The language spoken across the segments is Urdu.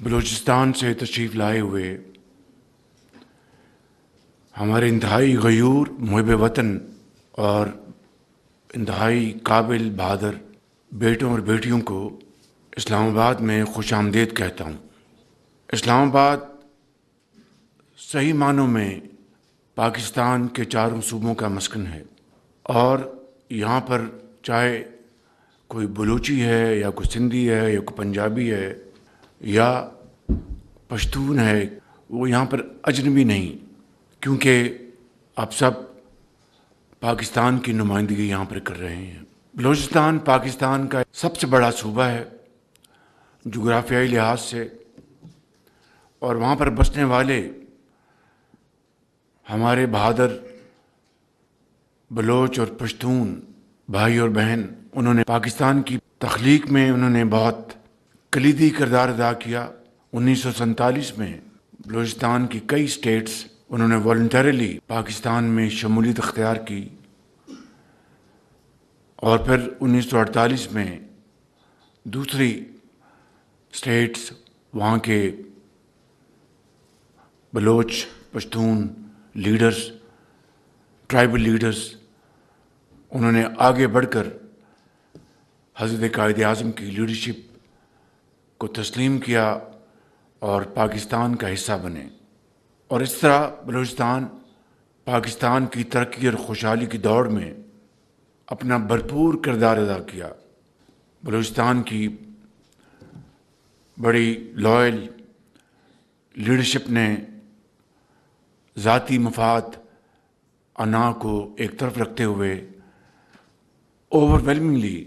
بلوچستان سے تشریف لائے ہوئے ہمارے انتہائی غیور محب وطن اور انتہائی قابل بہادر بیٹوں اور بیٹیوں کو اسلام آباد میں خوش آمدید کہتا ہوں۔ اسلام آباد صحیح معنوں میں پاکستان کے چاروں صوبوں کا مسکن ہے، اور یہاں پر چاہے کوئی بلوچی ہے یا کوئی سندھی ہے یا کوئی پنجابی ہے یا پشتون ہے، وہ یہاں پر اجنبی نہیں، کیونکہ آپ سب پاکستان کی نمائندگی یہاں پر کر رہے ہیں۔ بلوچستان پاکستان کا سب سے بڑا صوبہ ہے جغرافیائی لحاظ سے، اور وہاں پر بسنے والے ہمارے بہادر بلوچ اور پشتون بھائی اور بہن، انہوں نے پاکستان کی تخلیق میں انہوں نے بہت کلیدی کردار ادا کیا۔ 1947 میں بلوچستان کی کئی سٹیٹس انہوں نے والنٹریلی پاکستان میں شمولیت اختیار کی، اور پھر 1948 میں دوسری سٹیٹس وہاں کے Baloch Pashtun leaders, tribal leaders, انہوں نے آگے بڑھ کر حضرت قائد اعظم کی لیڈرشپ کو تسلیم کیا اور پاکستان کا حصہ بنے، اور اس طرح بلوچستان پاکستان کی ترقی اور خوشحالی کی دوڑ میں اپنا بھرپور کردار ادا کیا۔ بلوچستان کی بڑی لائل لیڈرشپ نے ذاتی مفاد انا کو ایک طرف رکھتے ہوئے اوورwhelmingly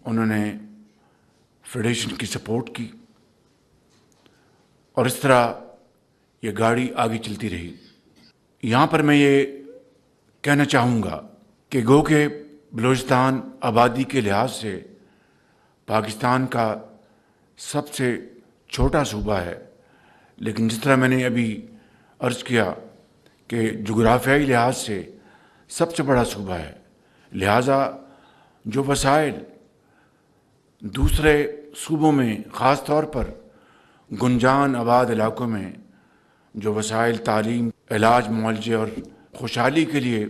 انہوں نے فیڈریشن کی سپورٹ کی، اور اس طرح یہ گاڑی آگے چلتی رہی۔ یہاں پر میں یہ کہنا چاہوں گا کہ گو کہ بلوچستان آبادی کے لحاظ سے پاکستان کا سب سے چھوٹا صوبہ ہے، لیکن جس طرح میں نے ابھی عرض کیا کہ جغرافیائی لحاظ سے سب سے بڑا صوبہ ہے، لہٰذا جو وسائل دوسرے صوبوں میں، خاص طور پر گنجان آباد علاقوں میں جو وسائل تعلیم، علاج، معالجے اور خوشحالی کے لیے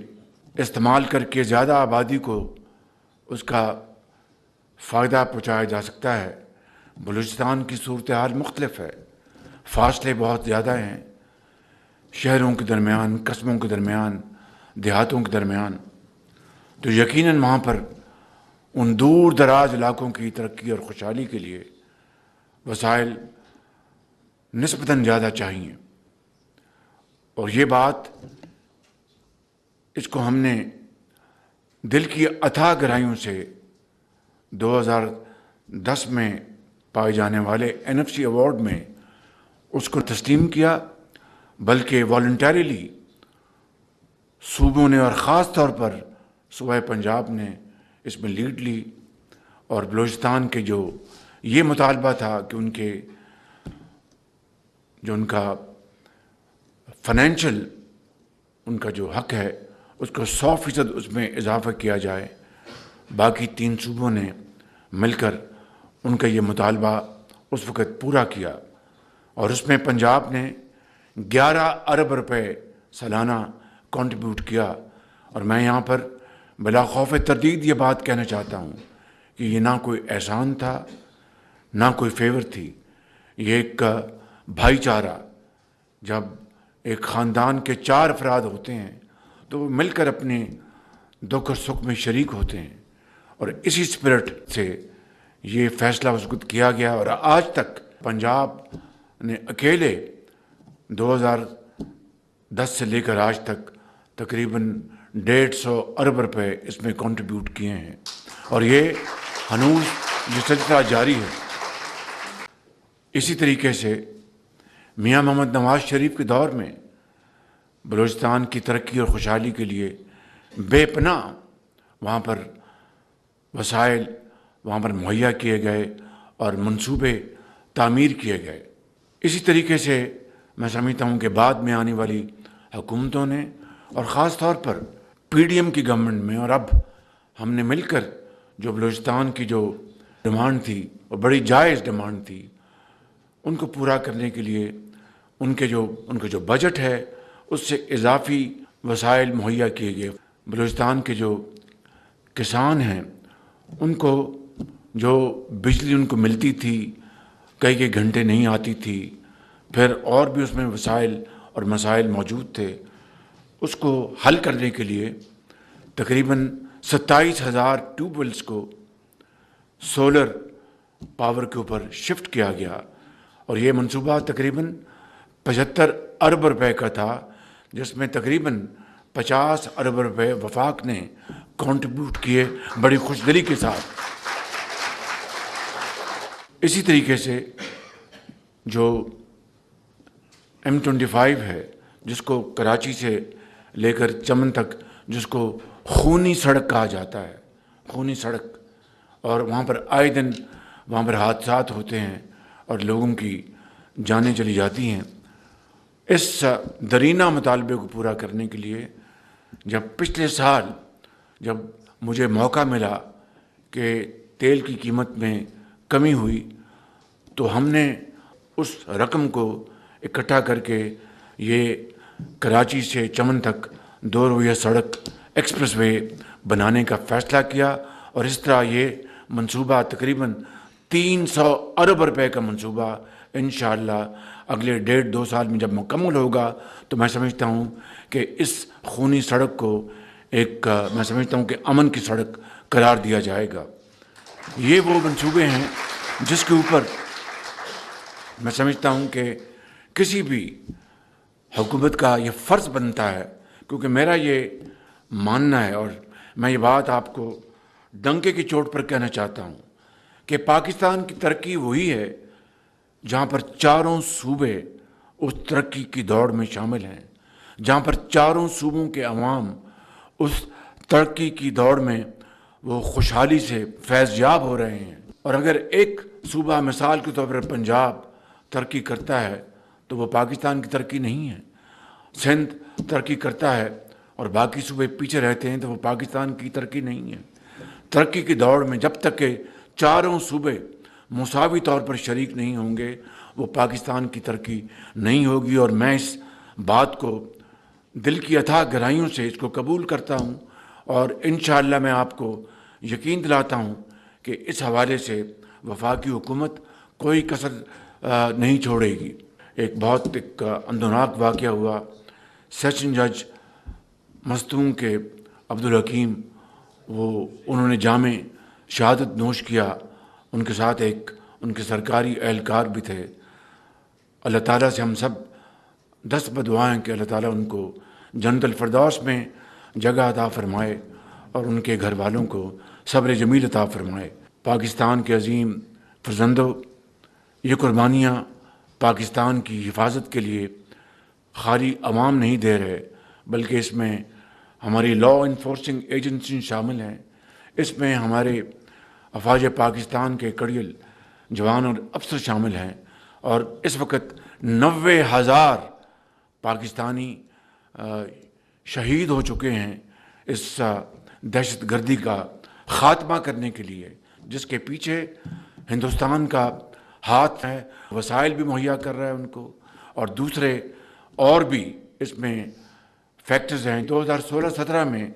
استعمال کر کے زیادہ آبادی کو اس کا فائدہ پہنچایا جا سکتا ہے، بلوچستان کی صورتحال مختلف ہے، فاصلے بہت زیادہ ہیں شہروں کے درمیان، قصبوں کے درمیان، دیہاتوں کے درمیان، تو یقیناً وہاں پر ان دور دراز علاقوں کی ترقی اور خوشحالی کے لیے وسائل نسبتاً زیادہ چاہیے، اور یہ بات اس کو ہم نے دل کی اتھاہ گہرائیوں سے 2010 میں پائے جانے والے NFC ایوارڈ میں اس کو تسلیم کیا، بلکہ والنٹریلی صوبوں نے اور خاص طور پر صوبہ پنجاب نے اس میں لیڈ لی، اور بلوچستان کے جو یہ مطالبہ تھا کہ ان کا فائنینشل ان کا جو حق ہے اس کو 100% اس میں اضافہ کیا جائے، باقی 3 صوبوں نے مل کر ان کا یہ مطالبہ اس وقت پورا کیا، اور اس میں پنجاب نے 11 ارب روپے سالانہ کنٹریبیوٹ کیا۔ اور میں یہاں پر بلا خوف تردید یہ بات کہنا چاہتا ہوں کہ یہ نہ کوئی احسان تھا، نہ کوئی فیور تھی، یہ ایک بھائی چارہ، جب ایک خاندان کے 4 افراد ہوتے ہیں تو وہ مل کر اپنے دکھ اور سکھ میں شریک ہوتے ہیں، اور اسی اسپرٹ سے یہ فیصلہ اس وقت کیا گیا، اور آج تک پنجاب نے اکیلے 2010 سے لے کر آج تک تقریباً 150 ارب روپے اس میں کنٹریبیوٹ کیے ہیں، اور یہ ہنوز یہ سلسلہ جاری ہے۔ اسی طریقے سے میاں محمد نواز شریف کے دور میں بلوچستان کی ترقی اور خوشحالی کے لیے بے پناہ وہاں پر وسائل وہاں پر مہیا کیے گئے اور منصوبے تعمیر کیے گئے۔ اسی طریقے سے میں سمجھتا ہوں کہ بعد میں آنے والی حکومتوں نے، اور خاص طور پر PDM کی گورنمنٹ میں، اور اب ہم نے مل کر جو بلوچستان کی جو ڈیمانڈ تھی، وہ بڑی جائز ڈیمانڈ تھی، ان کو پورا کرنے کے لیے ان کا جو بجٹ ہے اس سے اضافی وسائل مہیا کیے گئے۔ بلوچستان کے جو کسان ہیں ان کو جو بجلی ان کو ملتی تھی کئی گھنٹے نہیں آتی تھی، پھر اور بھی اس میں وسائل اور مسائل موجود تھے، اس کو حل کرنے کے لیے تقریباً 27,000 ٹیوب ویلس کو سولر پاور کے اوپر شفٹ کیا گیا، اور یہ منصوبہ تقریباً 75 ارب روپے کا تھا، جس میں تقریباً 50 ارب روپے وفاق نے کنٹریبیوٹ کیے بڑی خوش دلی کے ساتھ۔ اسی طریقے سے جو M25 ہے، جس کو کراچی سے لے کر چمن تک، جس کو خونی سڑک کہا جاتا ہے، خونی سڑک، اور وہاں پر آئے دن وہاں پر حادثات ہوتے ہیں اور لوگوں کی جانیں چلی جاتی ہیں۔ اس درینہ مطالبے کو پورا کرنے کے لیے جب پچھلے سال جب مجھے موقع ملا کہ تیل کی قیمت میں کمی ہوئی، تو ہم نے اس رقم کو اکٹھا کر کے یہ کراچی سے چمن تک 2 رویہ سڑک ایکسپریس وے بنانے کا فیصلہ کیا، اور اس طرح یہ منصوبہ تقریباً 300 ارب روپے کا منصوبہ انشاءاللہ اگلے 1.5-2 سال میں جب مکمل ہوگا تو میں سمجھتا ہوں کہ اس خونی سڑک کو میں سمجھتا ہوں کہ امن کی سڑک قرار دیا جائے گا۔ یہ وہ منصوبے ہیں جس کے اوپر میں سمجھتا ہوں کہ کسی بھی حکومت کا یہ فرض بنتا ہے، کیونکہ میرا یہ ماننا ہے، اور میں یہ بات آپ کو ڈنکے کی چوٹ پر کہنا چاہتا ہوں کہ پاکستان کی ترقی وہی ہے جہاں پر چاروں صوبے اس ترقی کی دوڑ میں شامل ہیں، جہاں پر چاروں صوبوں کے عوام اس ترقی کی دوڑ میں وہ خوشحالی سے فیض یاب ہو رہے ہیں۔ اور اگر ایک صوبہ مثال کے طور پر پنجاب ترقی کرتا ہے تو وہ پاکستان کی ترقی نہیں ہے، سندھ ترقی کرتا ہے اور باقی صوبے پیچھے رہتے ہیں تو وہ پاکستان کی ترقی نہیں ہے۔ ترقی کی دوڑ میں جب تک کہ چاروں صوبے مساوی طور پر شریک نہیں ہوں گے وہ پاکستان کی ترقی نہیں ہوگی، اور میں اس بات کو دل کی اتھاہ گہرائیوں سے اس کو قبول کرتا ہوں، اور انشاءاللہ میں آپ کو یقین دلاتا ہوں کہ اس حوالے سے وفاقی حکومت کوئی کسر نہیں چھوڑے گی۔ ایک بہت اندوناک واقعہ ہوا، سیشن جج مستونگ کے عبدالحکیم، انہوں نے جامع شہادت نوش کیا، ان کے ساتھ ان کے سرکاری اہلکار بھی تھے۔ اللہ تعالیٰ سے ہم سب دست بدعائیں کہ اللہ تعالیٰ ان کو جنت الفردوس میں جگہ عطا فرمائے اور ان کے گھر والوں کو صبر جمیل عطا فرمائے۔ پاکستان کے عظیم فرزندوں، یہ قربانیاں پاکستان کی حفاظت کے لیے خالی عوام نہیں دے رہے، بلکہ اس میں ہماری لا انفورسنگ ایجنسی شامل ہیں، اس میں ہمارے افواج پاکستان کے کڑیل جوان اور افسر شامل ہیں، اور اس وقت 90,000 پاکستانی شہید ہو چکے ہیں اس دہشت گردی کا خاتمہ کرنے کے لیے، جس کے پیچھے ہندوستان کا ہاتھ ہے، وسائل بھی مہیا کر رہا ہے ان کو، اور دوسرے اور بھی اس میں فیکٹرز ہیں۔ 2016-17 میں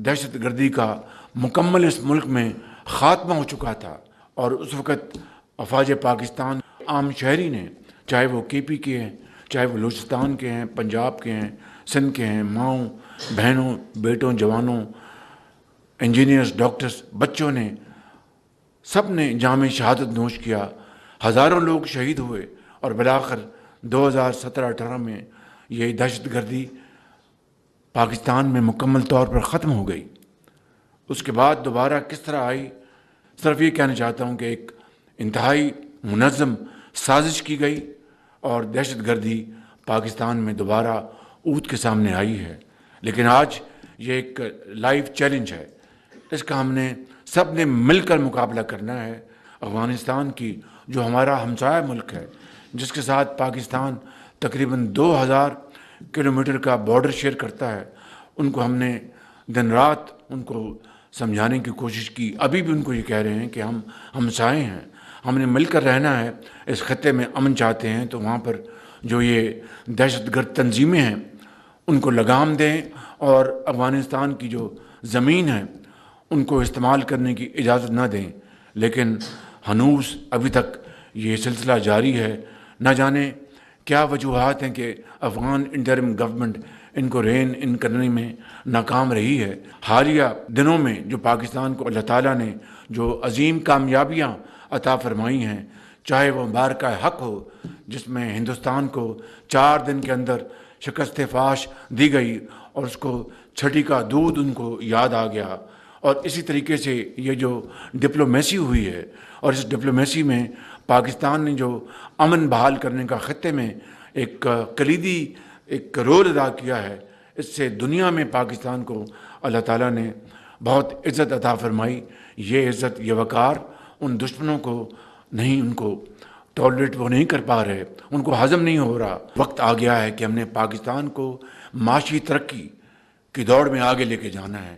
دہشت گردی کا مکمل اس ملک میں خاتمہ ہو چکا تھا، اور اس وقت افواج پاکستان عام شہری نے، چاہے وہ KP کے ہیں، چاہے وہ بلوچستان کے ہیں، پنجاب کے ہیں، سندھ کے ہیں، ماؤں بہنوں بیٹوں جوانوں، انجینئرز، ڈاکٹرز، بچوں نے، سب نے جامع شہادت نوش کیا، ہزاروں لوگ شہید ہوئے، اور بالآخر 2017-18 میں یہ دہشت گردی پاکستان میں مکمل طور پر ختم ہو گئی۔ اس کے بعد دوبارہ کس طرح آئی، صرف یہ کہنا چاہتا ہوں کہ ایک انتہائی منظم سازش کی گئی اور دہشت گردی پاکستان میں دوبارہ اونٹ کے سامنے آئی ہے۔ لیکن آج یہ ایک لائیو چیلنج ہے، اس کا ہم نے سب نے مل کر مقابلہ کرنا ہے۔ افغانستان کی جو ہمارا ہمسایہ ملک ہے، جس کے ساتھ پاکستان تقریباً 2000 کلومیٹر کا بارڈر شیئر کرتا ہے، ان کو ہم نے دن رات ان کو سمجھانے کی کوشش کی، ابھی بھی ان کو یہ کہہ رہے ہیں کہ ہم ہمسائے ہیں، ہم نے مل کر رہنا ہے، اس خطے میں امن چاہتے ہیں، تو وہاں پر جو یہ دہشت گرد تنظیمیں ہیں ان کو لگام دیں اور افغانستان کی جو زمین ہے ان کو استعمال کرنے کی اجازت نہ دیں۔ لیکن ہنوز ابھی تک یہ سلسلہ جاری ہے۔ نہ جانے کیا وجوہات ہیں کہ افغان انٹرم گورنمنٹ ان کو رین ان کرنے میں ناکام رہی ہے۔ حالیہ دنوں میں جو پاکستان کو اللہ تعالیٰ نے جو عظیم کامیابیاں عطا فرمائی ہیں، چاہے وہ مبارکہ حق ہو جس میں ہندوستان کو 4 دن کے اندر شکست فاش دی گئی اور اس کو چھٹی کا دودھ ان کو یاد آ گیا، اور اسی طریقے سے یہ جو ڈپلومیسی ہوئی ہے، اور اس ڈپلومیسی میں پاکستان نے جو امن بحال کرنے کا خطے میں ایک کلیدی ایک رول ادا کیا ہے، اس سے دنیا میں پاکستان کو اللہ تعالیٰ نے بہت عزت عطا فرمائی۔ یہ عزت، یہ وقار ان دشمنوں کو نہیں، ان کو ٹالریٹ وہ نہیں کر پا رہے، ان کو ہضم نہیں ہو رہا۔ وقت آ گیا ہے کہ ہم نے پاکستان کو معاشی ترقی کی دوڑ میں آگے لے کے جانا ہے،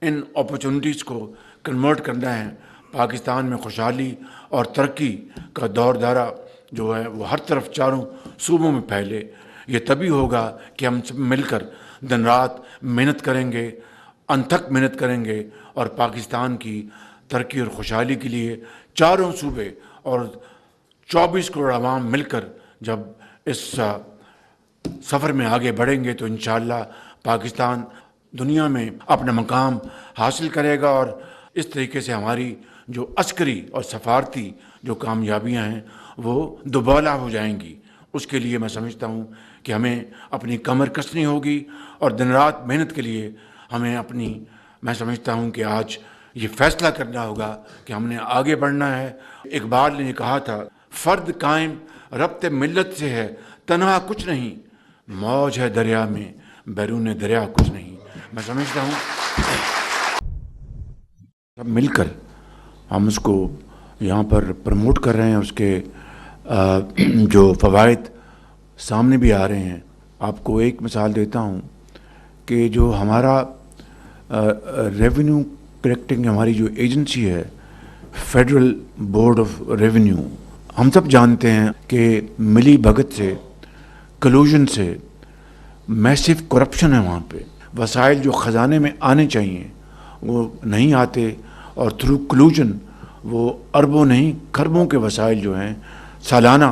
ان اپرچونٹیز کو کنورٹ کرنا ہے۔ پاکستان میں خوشحالی اور ترقی کا دور دارہ جو ہے وہ ہر طرف چاروں صوبوں میں پھیلے۔ یہ تبھی ہوگا کہ ہم سب مل کر دن رات محنت کریں گے، انتھک محنت کریں گے، اور پاکستان کی ترقی اور خوشحالی کے لیے چاروں صوبے اور 24 کروڑ عوام مل کر جب اس سفر میں آگے بڑھیں گے تو انشاءاللہ پاکستان دنیا میں اپنا مقام حاصل کرے گا، اور اس طریقے سے ہماری جو عسکری اور سفارتی جو کامیابیاں ہیں وہ دوبالا ہو جائیں گی۔ اس کے لیے میں سمجھتا ہوں کہ ہمیں اپنی کمر کسنی ہوگی، اور دن رات محنت کے لیے ہمیں میں سمجھتا ہوں کہ آج یہ فیصلہ کرنا ہوگا کہ ہم نے آگے بڑھنا ہے۔ اقبال نے یہ کہا تھا، فرد قائم ربط ملت سے ہے، تنہا کچھ نہیں، موج ہے دریا میں، بیرون دریا کچھ نہیں۔ میں سمجھتا ہوں سب مل کر ہم اس کو یہاں پر پروموٹ کر رہے ہیں، اس کے جو فوائد سامنے بھی آ رہے ہیں۔ آپ کو ایک مثال دیتا ہوں کہ جو ہمارا ریونیو کلیکٹنگ ہماری جو ایجنسی ہے، فیڈرل بورڈ آف ریونیو، ہم سب جانتے ہیں کہ ملی بھگت سے، کلوژن سے میسو کرپشن ہے وہاں پہ۔ وسائل جو خزانے میں آنے چاہیے وہ نہیں آتے، اور تھرو کلوژن وہ اربوں نہیں کھربوں کے وسائل جو ہیں سالانہ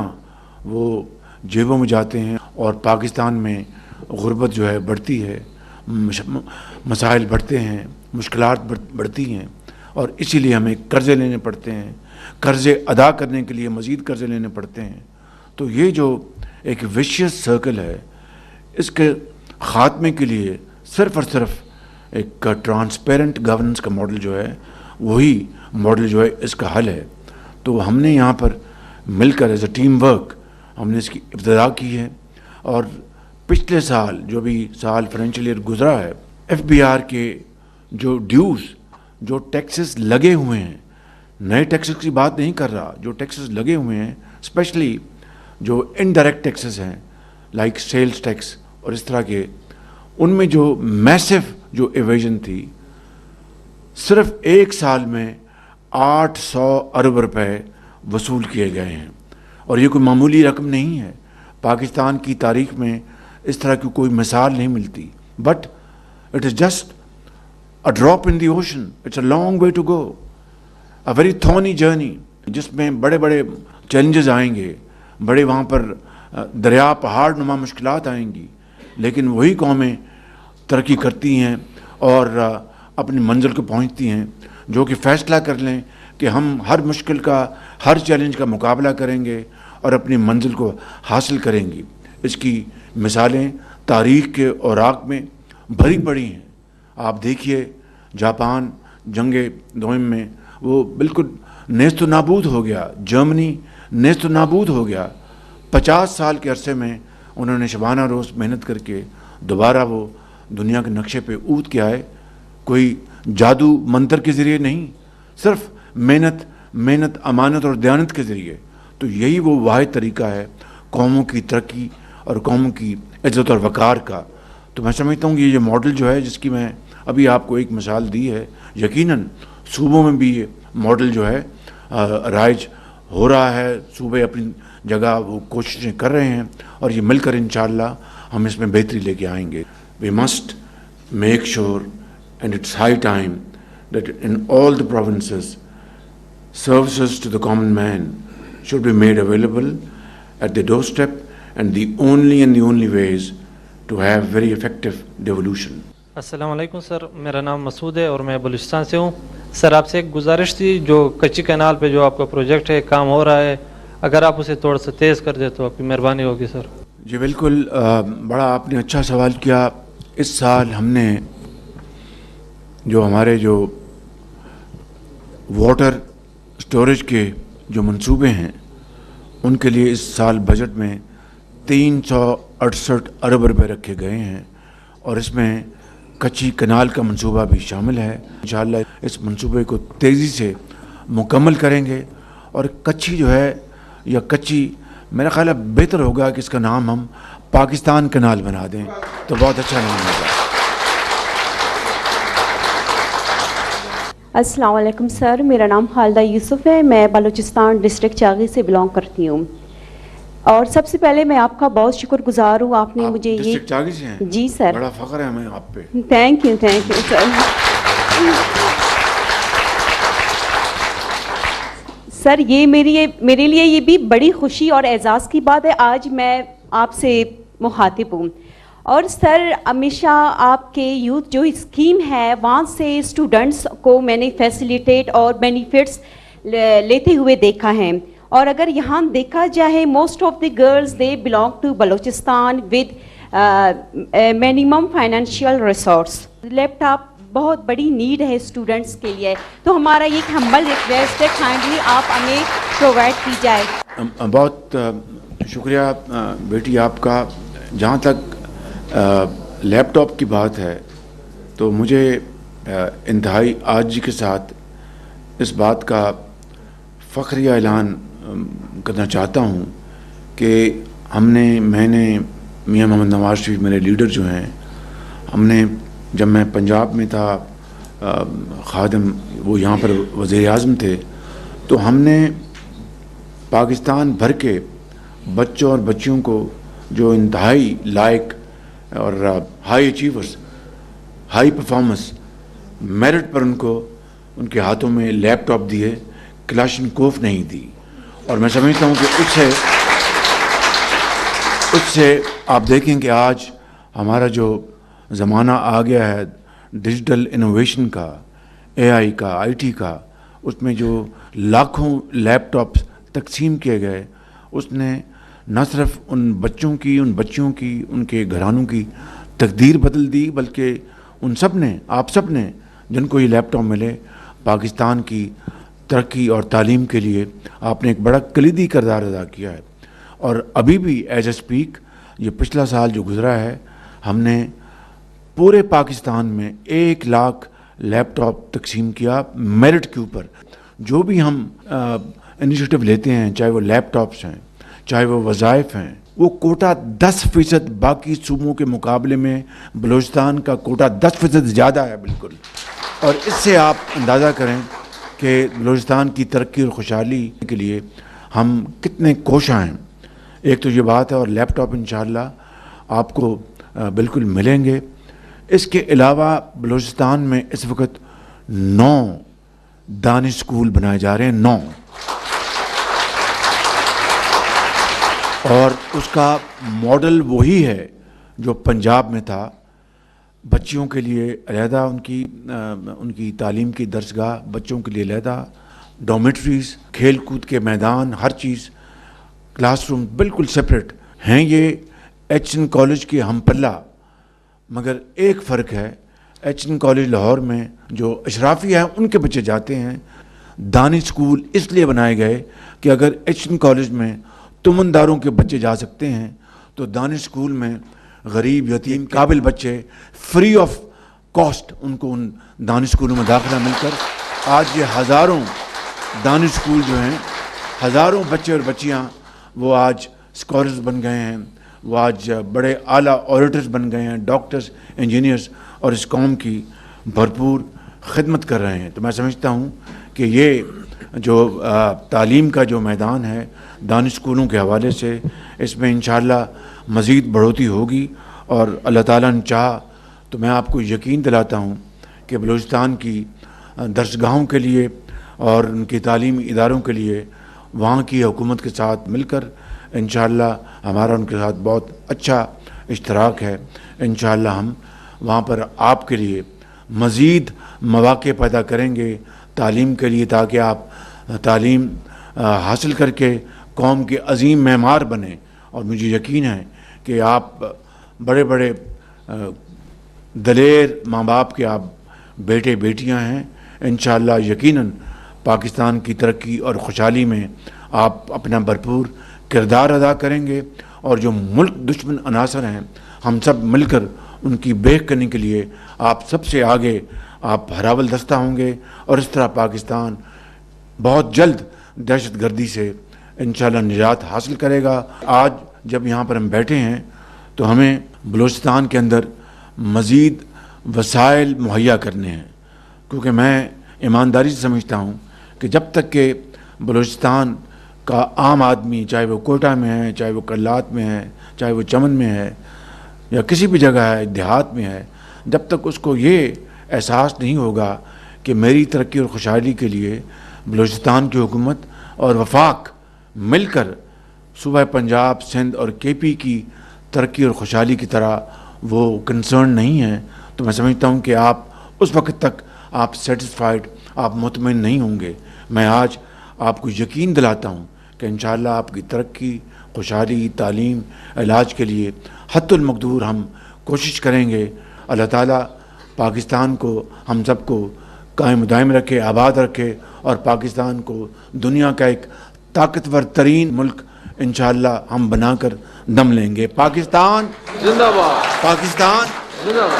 وہ جیبوں میں جاتے ہیں، اور پاکستان میں غربت جو ہے بڑھتی ہے، مسائل بڑھتے ہیں، مشکلات بڑھتی ہیں، اور اسی لیے ہمیں قرضے لینے پڑتے ہیں، قرضے ادا کرنے کے لیے مزید قرضے لینے پڑتے ہیں۔ تو یہ جو ایک ویشیس سرکل ہے، اس کے خاتمے کے لیے صرف اور صرف ایک ٹرانسپیرنٹ گورننس کا ماڈل جو ہے وہی ماڈل جو ہے اس کا حل ہے۔ تو ہم نے یہاں پر مل کر ایز اے ٹیم ورک ہم نے اس کی ابتدا کی ہے، اور پچھلے سال جو بھی سال فائنینشیل ایئر گزرا ہے، ایف بی آر کے جو ڈیوز، جو ٹیکسز لگے ہوئے ہیں، نئے ٹیکسز کی بات نہیں کر رہا، جو ٹیکسز لگے ہوئے ہیں، اسپیشلی جو انڈائریکٹ ٹیکسز ہیں لائک سیلز ٹیکس اور اس طرح کے، ان میں جو میسو جو ایویژن تھی، صرف ایک سال میں 800 ارب روپے وصول کیے گئے ہیں، اور یہ کوئی معمولی رقم نہیں ہے۔ پاکستان کی تاریخ میں اس طرح کی کوئی مثال نہیں ملتی، but it is just a drop in the ocean, it's a long way to go, a very thorny journey, جس میں بڑے بڑے چیلنجز آئیں گے، بڑے وہاں پر دریا پہاڑ نما مشکلات آئیں گی، لیکن وہی قومیں ترقی کرتی ہیں اور اپنی منزل کو پہنچتی ہیں جو کہ فیصلہ کر لیں کہ ہم ہر مشکل کا، ہر چیلنج کا مقابلہ کریں گے اور اپنی منزل کو حاصل کریں گی۔ اس کی مثالیں تاریخ کے اوراق میں بھری پڑی ہیں۔ آپ دیکھیے جاپان جنگ دوئم میں وہ بالکل نیست و نابود ہو گیا، جرمنی نیست و نابود ہو گیا۔ 50 سال کے عرصے میں انہوں نے شبانہ روز محنت کر کے دوبارہ وہ دنیا کے نقشے پہ اونت کے آئے، کوئی جادو منتر کے ذریعے نہیں، صرف محنت، امانت اور دیانت کے ذریعے۔ تو یہی وہ واحد طریقہ ہے قوموں کی ترقی اور قوموں کی عزت اور وقار کا۔ تو میں سمجھتا ہوں کہ یہ ماڈل جو ہے، جس کی میں ابھی آپ کو ایک مثال دی ہے، یقیناً صوبوں میں بھی یہ ماڈل جو ہے رائج ہو رہا ہے، صوبے اپنی جگہ وہ کوششیں کر رہے ہیں، اور یہ مل کر انشاءاللہ ہم اس میں بہتری لے کے آئیں گے. We must make sure and it's high time that in all the provinces services to the common man should be made available at the doorstep, and the only way is to have very effective devolution. السلام علیکم سر، میرا نام مسعود ہے اور میں بلوچستان سے ہوں. سر آپ سے ایک گزارش تھی، جو کچی کینال پہ جو آپ کا پروجیکٹ ہے، کام ہو رہا ہے، اگر آپ اسے تھوڑا سا تیز کر دیں تو آپ کی مہربانی ہوگی سر. جی بالکل، بڑا آپ نے اچھا سوال کیا. اس سال ہم نے جو ہمارے جو واٹر اسٹوریج کے جو منصوبے ہیں ان کے لیے اس سال بجٹ میں 368 ارب روپے رکھے گئے ہیں، اور اس میں کچی کنال کا منصوبہ بھی شامل ہے. انشاءاللہ اس منصوبے کو تیزی سے مکمل کریں گے، اور کچی جو ہے یا کچی، میرا خیال ہے بہتر ہوگا کہ اس کا نام ہم پاکستان کنال بنا دیں تو بہت اچھا نام ہوگا. السلام علیکم سر، میرا نام خالدہ یوسف ہے، میں بلوچستان ڈسٹرکٹ چاغی سے بلانگ کرتی ہوں. اور سب سے پہلے میں آپ کا بہت شکر گزار ہوں، آپ نے مجھے یہ ڈسٹرکٹ چاغی سے ہیں؟ جی سر، بڑا فخر ہے ہمیں آپ پہ. Thank you sir. سر یہ میرے لیے یہ بھی بڑی خوشی اور اعزاز کی بات ہے، آج میں آپ سے مخاطب ہوں. اور سر ہمیشہ آپ کے یوتھ جو اسکیم ہے وہاں سے اسٹوڈنٹس کو میں نے فیسیلیٹیٹ اور بینیفٹس لیتے ہوئے دیکھا ہے. اور اگر یہاں دیکھا جائے most of the girls they belong to Balochistan with minimum financial resource. Laptop بہت بڑی نیڈ ہے اسٹوڈنٹس کے لیے، تو ہمارا یہ ہمبل ریکویسٹ ہے کائنڈلی آپ ہمیں پرووائڈ کی جائے. بہت شکریہ بیٹی آپ کا. جہاں تک لیپ ٹاپ کی بات ہے تو مجھے انتہائی عاجزی کے ساتھ اس بات کا فخریہ اعلان کرنا چاہتا ہوں کہ میں نے میاں محمد نواز شریف میرے لیڈر جو ہیں، ہم نے جب میں پنجاب میں تھا خادم، وہ یہاں پر وزیر اعظم تھے، تو ہم نے پاکستان بھر کے بچوں اور بچیوں کو جو انتہائی لائق اور high achievers, high performance merit پر ان کے ہاتھوں میں لیپ ٹاپ دیے، کلاشنکوف نہیں دی. اور میں سمجھتا ہوں کہ اس سے آپ دیکھیں کہ آج ہمارا جو زمانہ آ گیا ہے ڈیجیٹل انوویشن کا، اے آئی کا، آئی ٹی کا، اس میں جو لاکھوں لیپ ٹاپس تقسیم کیے گئے، اس نے نہ صرف ان بچوں کی، ان بچیوں کی، ان کے گھرانوں کی تقدیر بدل دی، بلکہ ان سب نے، آپ سب نے جن کو یہ لیپ ٹاپ ملے، پاکستان کی ترقی اور تعلیم کے لیے آپ نے ایک بڑا کلیدی کردار ادا کیا ہے. اور ابھی بھی ایز اے اسپیک، یہ پچھلا سال جو گزرا ہے، ہم نے پورے پاکستان میں 1 لاکھ لیپ ٹاپ تقسیم کیا میرٹ کے اوپر. جو بھی ہم انیشیٹو لیتے ہیں، چاہے وہ لیپ ٹاپس ہیں، چاہے وہ وظائف ہیں، وہ کوٹا 10% باقی صوبوں کے مقابلے میں بلوچستان کا کوٹا 10% زیادہ ہے بالکل. اور اس سے آپ اندازہ کریں کہ بلوچستان کی ترقی اور خوشحالی کے لیے ہم کتنے کوشاں ہیں. ایک تو یہ بات ہے، اور لیپ ٹاپ انشاءاللہ آپ کو بالکل ملیں گے. اس کے علاوہ بلوچستان میں اس وقت 9 دانش اسکول بنائے جا رہے ہیں، 9. اور اس کا ماڈل وہی ہے جو پنجاب میں تھا. بچیوں کے لیے علیحدہ ان کی تعلیم کی درسگاہ، بچوں کے لیے علیحدہ ڈومیٹریز، کھیل کود کے میدان، ہر چیز، کلاس روم بالکل سپریٹ ہیں. یہ ایچ این کالج کے ہم پلہ. مگر ایک فرق ہے، ایچ این کالج لاہور میں جو اشرافی ہیں ان کے بچے جاتے ہیں. دانش اسکول اس لیے بنائے گئے کہ اگر ایچ این کالج میں تمنداروں کے بچے جا سکتے ہیں تو دانش اسکول میں غریب، یتیم، قابل بچے فری آف کاسٹ ان کو ان دانش اسکولوں میں داخلہ مل کر آج یہ ہزاروں دانش اسکول جو ہیں، ہزاروں بچے اور بچیاں وہ آج اسکالرز بن گئے ہیں، وہ آج بڑے اعلیٰ آڈیٹرز بن گئے ہیں، ڈاکٹرز، انجینئرز، اور اس قوم کی بھرپور خدمت کر رہے ہیں. تو میں سمجھتا ہوں کہ یہ جو تعلیم کا جو میدان ہے دانش اسکولوں کے حوالے سے اس میں انشاءاللہ مزید بڑھوتری ہوگی، اور اللہ تعالیٰ نے چاہا تو میں آپ کو یقین دلاتا ہوں کہ بلوچستان کی درسگاہوں کے لیے اور ان کی تعلیمی اداروں کے لیے وہاں کی حکومت کے ساتھ مل کر انشاءاللہ ہمارا ان کے ساتھ بہت اچھا اشتراک ہے۔ انشاءاللہ ہم وہاں پر آپ کے لیے مزید مواقع پیدا کریں گے تعلیم کے لیے، تاکہ آپ تعلیم حاصل کر کے قوم کے عظیم معمار بنیں۔ اور مجھے یقین ہے کہ آپ بڑے بڑے دلیر ماں باپ کے آپ بیٹے بیٹیاں ہیں، انشاءاللہ یقیناً پاکستان کی ترقی اور خوشحالی میں آپ اپنا بھرپور کردار ادا کریں گے، اور جو ملک دشمن عناصر ہیں ہم سب مل کر ان کی بیک کرنے کے لیے آپ سب سے آگے آپ ہراول دستہ ہوں گے، اور اس طرح پاکستان بہت جلد دہشت گردی سے انشاءاللہ نجات حاصل کرے گا۔ آج جب یہاں پر ہم بیٹھے ہیں تو ہمیں بلوچستان کے اندر مزید وسائل مہیا کرنے ہیں، کیونکہ میں ایمانداری سے سمجھتا ہوں کہ جب تک کہ بلوچستان کا عام آدمی، چاہے وہ کوئٹہ میں ہے، چاہے وہ کرلات میں ہے، چاہے وہ چمن میں ہے یا کسی بھی جگہ ہے، دیہات میں ہے، جب تک اس کو یہ احساس نہیں ہوگا کہ میری ترقی اور خوشحالی کے لیے بلوچستان کی حکومت اور وفاق مل کر صوبہ پنجاب، سندھ اور کے پی کی ترقی اور خوشحالی کی طرح وہ کنسرن نہیں ہیں، تو میں سمجھتا ہوں کہ آپ اس وقت تک آپ سیٹسفائیڈ، آپ مطمئن نہیں ہوں گے۔ میں آج آپ کو یقین دلاتا ہوں کہ انشاءاللہ آپ کی ترقی، خوشحالی، تعلیم، علاج کے لیے حد المقدور ہم کوشش کریں گے۔ اللہ تعالیٰ پاکستان کو ہم سب کو قائم دائم رکھے، آباد رکھے، اور پاکستان کو دنیا کا ایک طاقتور ترین ملک انشاءاللہ ہم بنا کر دم لیں گے۔ پاکستان زندہ باد، پاکستان زندہ باد۔